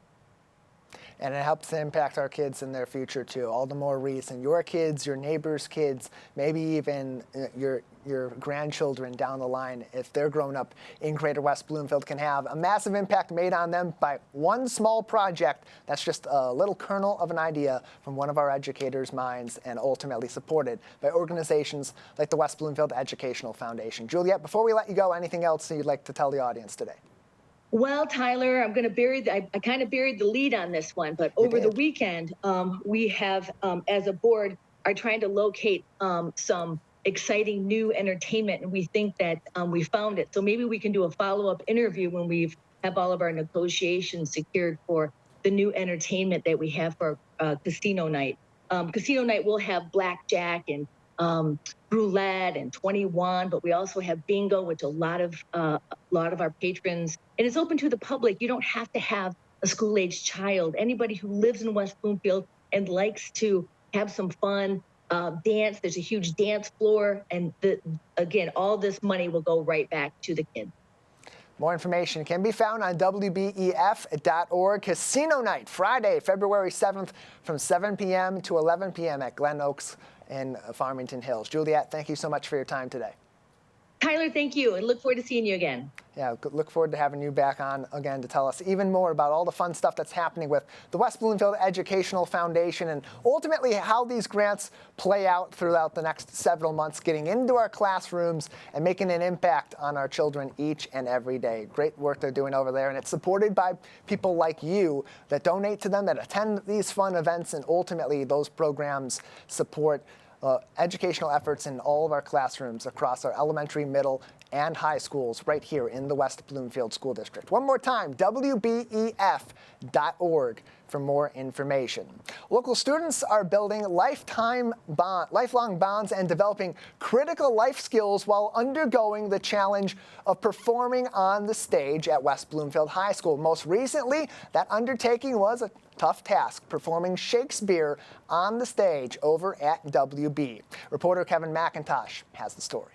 And it helps to impact our kids in their future too. All the more reason your kids, your neighbors' kids, maybe even your grandchildren down the line, if they're grown up in Greater West Bloomfield, can have a massive impact made on them by one small project that's just a little kernel of an idea from one of our educators' minds, and ultimately supported by organizations like the West Bloomfield Educational Foundation. Juliet, before we let you go, anything else you'd like to tell the audience today? Well, Tyler, I'm going to I kind of buried the lead on this one, but over the weekend, we have, as a board, are trying to locate some exciting new entertainment, and we think that we found it. So maybe we can do a follow-up interview when we have all of our negotiations secured for the new entertainment that we have for Casino Night. Casino Night will have blackjack and roulette and 21, but we also have bingo, which a lot of our patrons, and it's open to the public. You don't have to have a school-aged child. Anybody who lives in West Bloomfield and likes to have some fun, dance. There's a huge dance floor, and again, all this money will go right back to the kids. More information can be found on wbef.org. Casino Night, Friday, February 7th from 7 p.m. to 11 p.m. at Glen Oaks in Farmington Hills. Juliet, thank you so much for your time today. Tyler, thank you, and look forward to seeing you again. Yeah, look forward to having you back on again to tell us even more about all the fun stuff that's happening with the West Bloomfield Educational Foundation, and ultimately how these grants play out throughout the next several months, getting into our classrooms and making an impact on our children each and every day. Great work they're doing over there, and it's supported by people like you that donate to them, that attend these fun events, and ultimately those programs support educational efforts in all of our classrooms across our elementary, middle, and high schools right here in the West Bloomfield School District. One more time, wbef.org for more information. Local students are building lifelong bonds and developing critical life skills while undergoing the challenge of performing on the stage at West Bloomfield High School. Most recently, that undertaking was a tough task, performing Shakespeare on the stage over at WB. Reporter Kevin McIntosh has the story.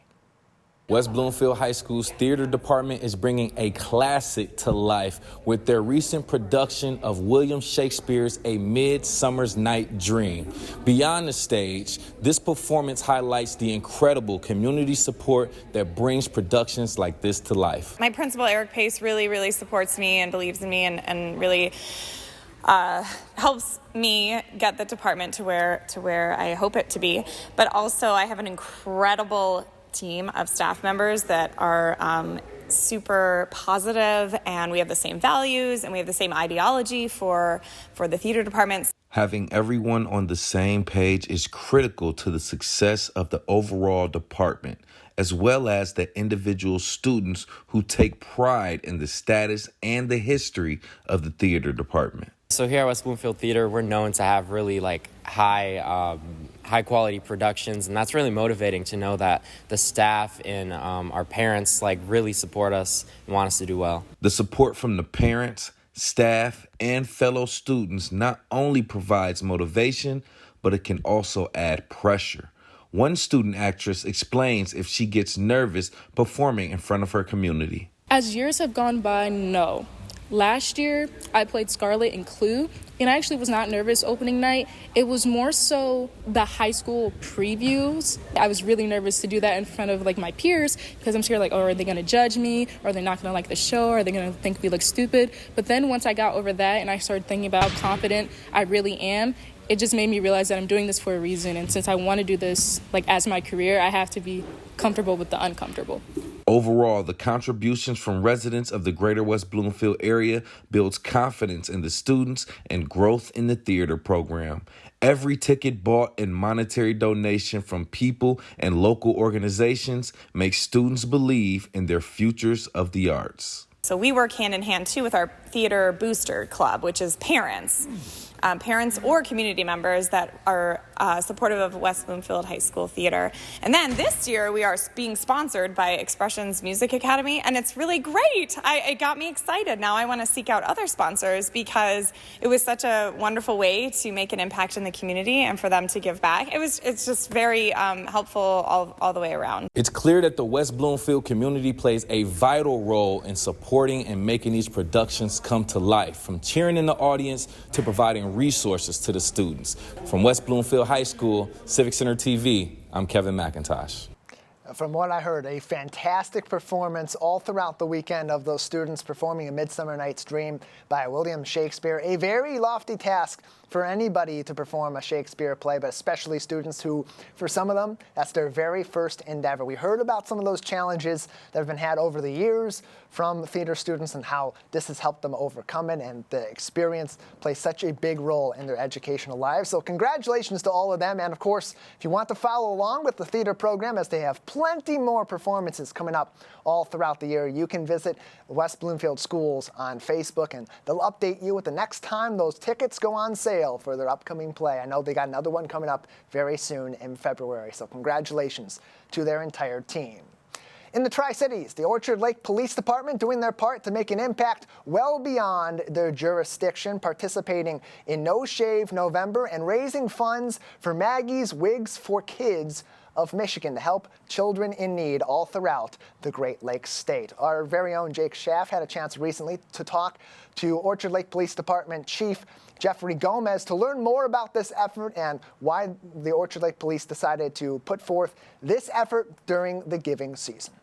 West Bloomfield High School's theater department is bringing a classic to life with their recent production of William Shakespeare's A Midsummer's Night Dream. Beyond the stage, this performance highlights the incredible community support that brings productions like this to life. My principal, Eric Pace, really supports me and believes in me and really helps me get the department to where I hope it to be. But also I have an incredible team of staff members that are super positive, and we have the same values and we have the same ideology for the theater departments. Having everyone on the same page is critical to the success of the overall department, as well as the individual students who take pride in the status and the history of the theater department. So here at West Bloomfield Theater, we're known to have really high quality productions, and that's really motivating to know that the staff and our parents really support us and want us to do well. The support from the parents, staff, and fellow students not only provides motivation, but it can also add pressure. One student actress explains if she gets nervous performing in front of her community. As years have gone by, no. Last year, I played Scarlett in Clue, and I actually was not nervous opening night. It was more so the high school previews. I was really nervous to do that in front of my peers because I'm scared are they going to judge me? Or are they not going to like the show? Or are they going to think we look stupid? But then once I got over that and I started thinking about how confident I really am, it just made me realize that I'm doing this for a reason. And since I want to do this as my career, I have to be comfortable with the uncomfortable. Overall, the contributions from residents of the greater West Bloomfield area builds confidence in the students and growth in the theater program. Every ticket bought and monetary donation from people and local organizations makes students believe in their futures of the arts. So we work hand in hand too with our Theater Booster Club, which is parents or community members that are supportive of West Bloomfield High School Theater. And then this year we are being sponsored by Expressions Music Academy, and it's really great. It got me excited. Now I want to seek out other sponsors because it was such a wonderful way to make an impact in the community and for them to give back. It's just very helpful all the way around. It's clear that the West Bloomfield community plays a vital role in supporting and making these productions come to life, from cheering in the audience to providing resources to the students. From West Bloomfield High School, Civic Center TV, I'm Kevin McIntosh. From what I heard, a fantastic performance all throughout the weekend of those students performing A Midsummer Night's Dream by William Shakespeare. A very lofty task for anybody to perform a Shakespeare play, but especially students who, for some of them, that's their very first endeavor. We heard about some of those challenges that have been had over the years from theater students and how this has helped them overcome it, and the experience plays such a big role in their educational lives. So congratulations to all of them. And of course, if you want to follow along with the theater program, as they have plenty more performances coming up all throughout the year, you can visit West Bloomfield Schools on Facebook, and they'll update you with the next time those tickets go on sale for their upcoming play. I know they got another one coming up very soon in February, so congratulations to their entire team. In the Tri-Cities, the Orchard Lake Police Department doing their part to make an impact well beyond their jurisdiction, participating in No Shave November and raising funds for Maggie's Wigs for Kids of Michigan to help children in need all throughout the Great Lakes state. Our very own Jake Schaff had a chance recently to talk to Orchard Lake Police Department Chief Jeffrey Gomez to learn more about this effort and why the Orchard Lake Police decided to put forth this effort during the giving season.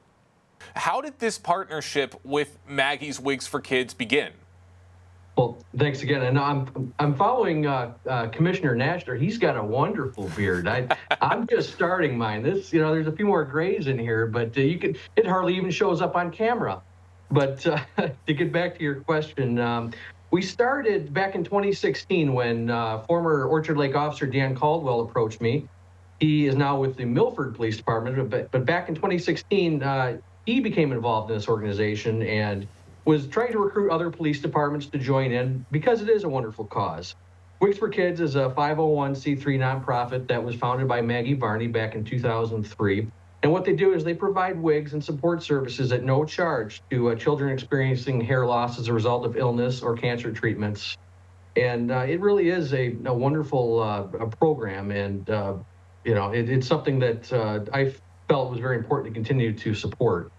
How did this partnership with Maggie's Wigs for Kids begin? Well, thanks again. And I'm following Commissioner Nashler. He's got a wonderful beard. I'm just starting mine. There's a few more grays in here, but it hardly even shows up on camera. But to get back to your question, we started back in 2016 when former Orchard Lake officer Dan Caldwell approached me. He is now with the Milford Police Department, but back in 2016, he became involved in this organization, and was trying to recruit other police departments to join in because it is a wonderful cause. Wigs for Kids is a 501c3 nonprofit that was founded by Maggie Varney back in 2003. And what they do is they provide wigs and support services at no charge to children experiencing hair loss as a result of illness or cancer treatments. And it really is a wonderful a program. And, it's something that I felt was very important to continue to support.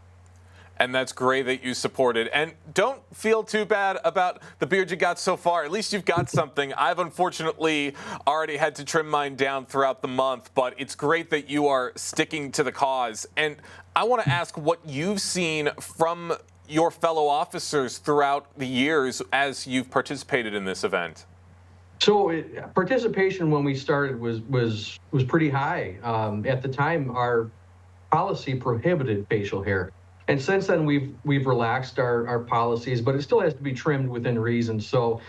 And that's great that you supported. And don't feel too bad about the beard you got so far. At least you've got something. I've unfortunately already had to trim mine down throughout the month, but it's great that you are sticking to the cause. And I want to ask what you've seen from your fellow officers throughout the years as you've participated in this event. So participation when we started was pretty high. At the time, our policy prohibited facial hair. And since then, we've relaxed our policies, but it still has to be trimmed within reason. So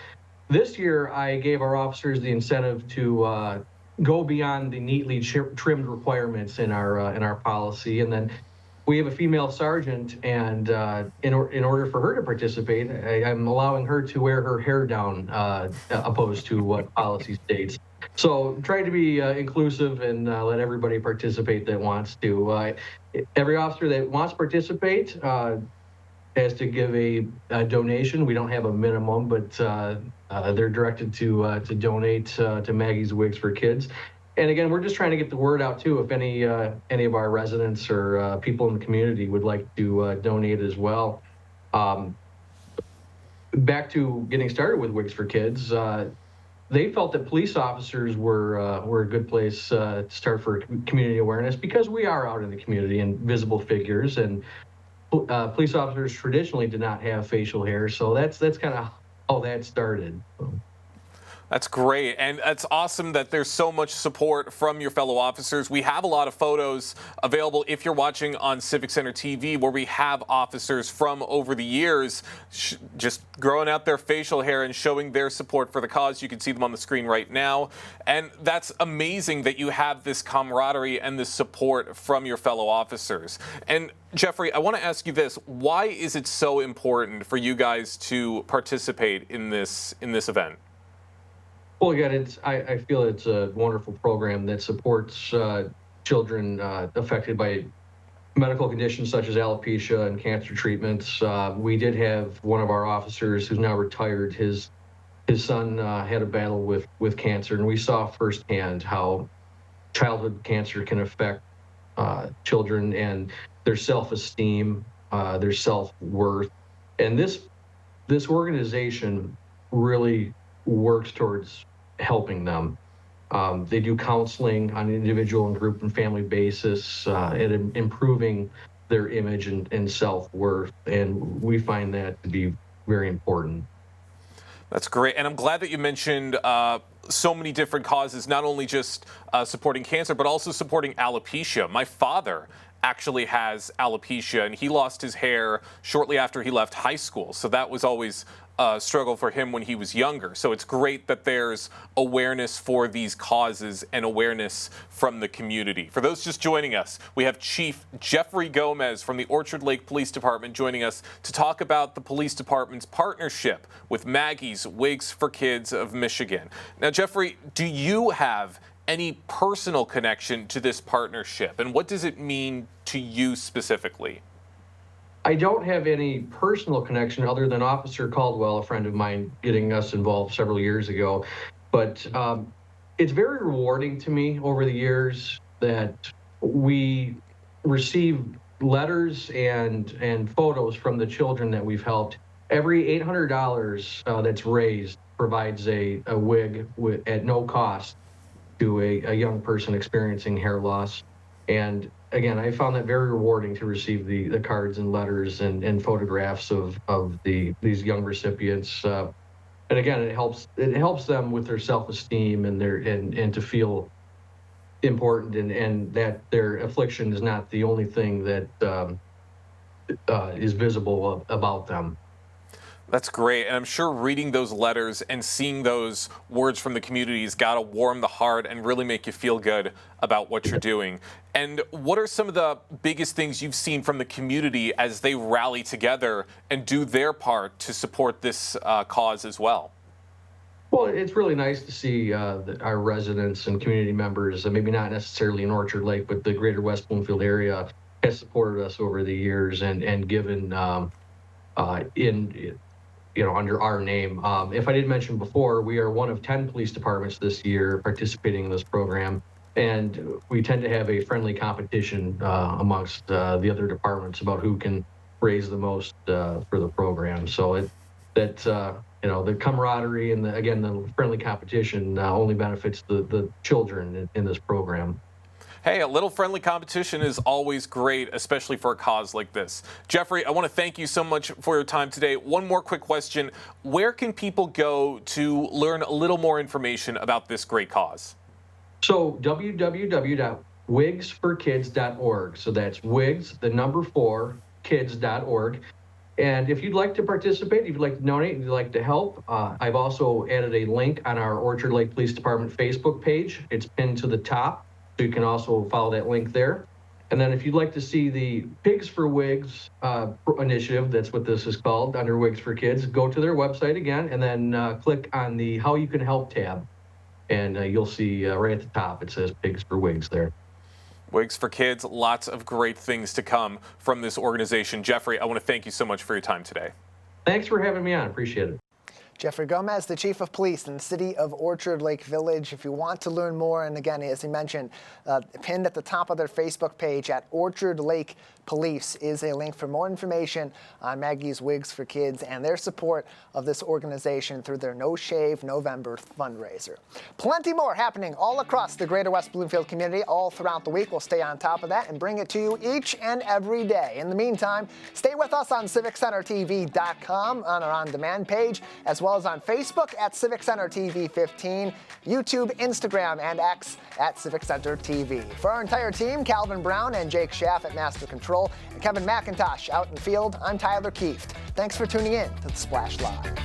this year, I gave our officers the incentive to go beyond the neatly trimmed requirements in our policy. And then we have a female sergeant, and in order for her to participate, I'm allowing her to wear her hair down, opposed to what policy states. So trying to be inclusive and let everybody participate that wants to. Every officer that wants to participate has to give a donation. We don't have a minimum, but they're directed to donate to Maggie's Wigs for Kids. And again, we're just trying to get the word out too. If any of our residents or people in the community would like to donate as well. Back to getting started with Wigs for Kids. They felt that police officers were a good place to start for community awareness because we are out in the community and visible figures, and police officers traditionally did not have facial hair, so that's kind of how that started. That's great, and it's awesome that there's so much support from your fellow officers. We have a lot of photos available if you're watching on Civic Center TV where we have officers from over the years just growing out their facial hair and showing their support for the cause. You can see them on the screen right now, and that's amazing that you have this camaraderie and this support from your fellow officers. And Jeffrey, I want to ask you this. Why is it so important for you guys to participate in this event? Well, again, I feel it's a wonderful program that supports children affected by medical conditions such as alopecia and cancer treatments. We did have one of our officers who's now retired. His son had a battle with cancer, and we saw firsthand how childhood cancer can affect children and their self-esteem, their self-worth. And this organization really works towards helping them. They do counseling on an individual and group and family basis, and improving their image and self-worth. And we find that to be very important. That's great. And I'm glad that you mentioned so many different causes, not only just supporting cancer, but also supporting alopecia. My father actually has alopecia, and he lost his hair shortly after he left high school. So that was always struggle for him when he was younger. So it's great that there's awareness for these causes and awareness from the community. For those just joining us, we have Chief Jeffrey Gomez from the Orchard Lake Police Department joining us to talk about the police department's partnership with Maggie's Wigs for Kids of Michigan. Now, Jeffrey, do you have any personal connection to this partnership, and what does it mean to you specifically? I don't have any personal connection other than Officer Caldwell, a friend of mine, getting us involved several years ago. But it's very rewarding to me over the years that we receive letters and photos from the children that we've helped. Every $800 that's raised provides a wig at no cost to a young person experiencing hair loss. And again, I found that very rewarding to receive the cards and letters and photographs of these young recipients. And again, it helps them with their self-esteem and to feel important and that their affliction is not the only thing that is visible about them. That's great. And I'm sure reading those letters and seeing those words from the community has got to warm the heart and really make you feel good about what you're doing. And what are some of the biggest things you've seen from the community as they rally together and do their part to support this cause as well? Well, it's really nice to see our residents and community members, maybe not necessarily in Orchard Lake, but the greater West Bloomfield area has supported us over the years and given under our name. If I didn't mention before, we are one of 10 police departments this year participating in this program, and we tend to have a friendly competition amongst the other departments about who can raise the most for the program. So the camaraderie and the friendly competition only benefits the children in this program. Hey, a little friendly competition is always great, especially for a cause like this. Jeffrey, I want to thank you so much for your time today. One more quick question. Where can people go to learn a little more information about this great cause? So www.wigsforkids.org. So that's wigs, the number 4, kids.org. And if you'd like to participate, if you'd like to donate, if you'd like to help, I've also added a link on our Orchard Lake Police Department Facebook page. It's pinned to the top. So you can also follow that link there. And then if you'd like to see the Pigs for Wigs initiative, that's what this is called, under Wigs for Kids, go to their website again and then click on the How You Can Help tab. And you'll see right at the top, it says Pigs for Wigs there. Wigs for Kids, lots of great things to come from this organization. Jeffrey, I want to thank you so much for your time today. Thanks for having me on. Appreciate it. Jeffrey Gomez, the Chief of Police in the city of Orchard Lake Village. If you want to learn more, and again, as he mentioned, pinned at the top of their Facebook page at Orchard Lake Police is a link for more information on Maggie's Wigs for Kids and their support of this organization through their No Shave November fundraiser. Plenty more happening all across the greater West Bloomfield community all throughout the week. We'll stay on top of that and bring it to you each and every day. In the meantime, stay with us on CivicCenterTV.com on our on-demand page, as well as on Facebook at Civic Center TV 15, YouTube, Instagram, and X at Civic Center TV. For our entire team, Calvin Brown and Jake Schaff at Master Control, and Kevin McIntosh out in the field, I'm Tyler Kieft. Thanks for tuning in to The Splash Live.